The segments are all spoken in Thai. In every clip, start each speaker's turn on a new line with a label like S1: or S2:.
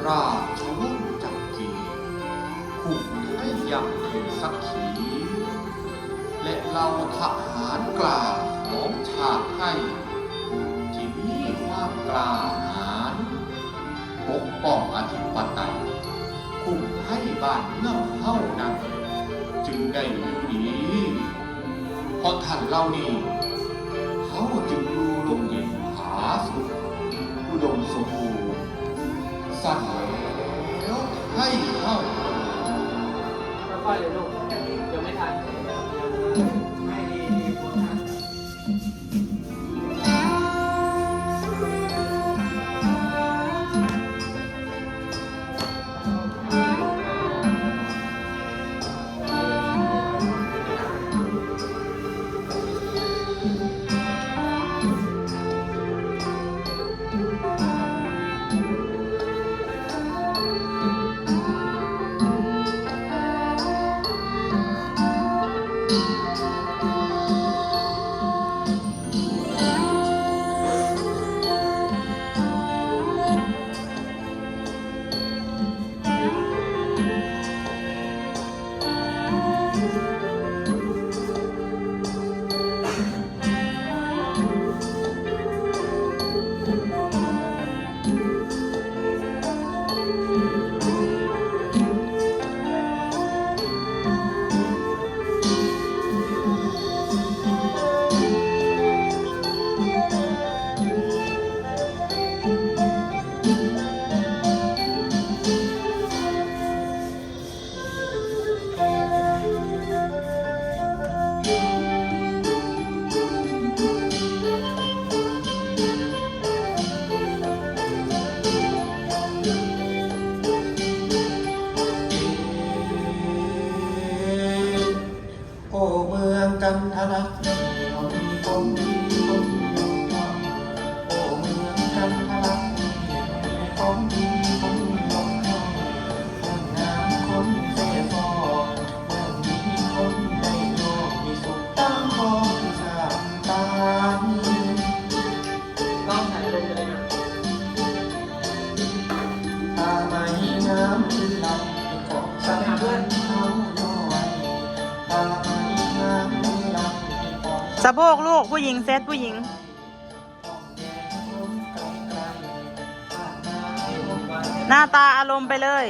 S1: ราชวงศ์จักรีผู้ให้ยังเป็นสักขีและเราทหารกล้าของชาติไทยที่มีความกล้าหาญปกป้องอธิปไตยคุ้มให้บ้านเมืองเฮานั้นจึงได้อยู่ดีเพราะท่านเหล่านี้เขาจึงอยู่ลมเย็นผาสุขอุดมสมบูรณ์สั่นแล้วให้เฮา
S2: ค่อยๆเลยลูกยังไม่ทันไม่ดีพูดทัน
S1: โอ้เมืองจันทรักษ์เรามีคนดีคนยอมรับโอ้เมืองจันทรักษ์เรามีคนดีคนยอมรับคนงามคนเสียฟอเมืองนี้คนได้โยกมีสุขตั้งคอที่สามตา
S2: ก็ถ่ายลงเลยนะ
S1: ถ้าไม่งามคือหลับของสังเพื่อนเขาย้อยถ้าไม่งามคือหลับของ
S3: สะโพกลูกผู้หญิงเซตผู้หญิง หน้าตาอารมณ์ไปเลย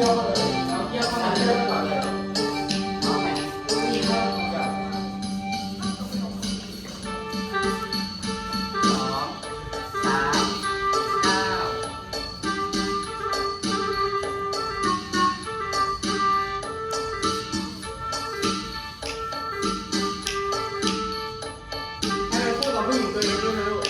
S2: เกี่ยวเลยเอาเกี่ยวเข้ามาเริ่มก่อนเลยเอาแม่ดีมากให้ไปพูดกับผู้หญิงตัวเองด้วยนะลูก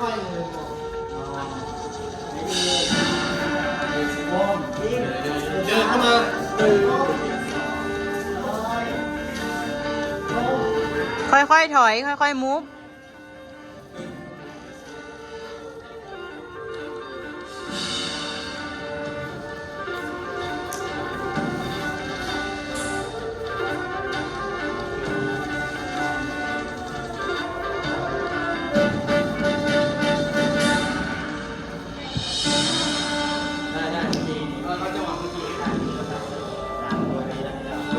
S2: ค่อยๆเลยเดินเข้ามา
S3: ค่อยๆถอย ค่อยๆมูฟ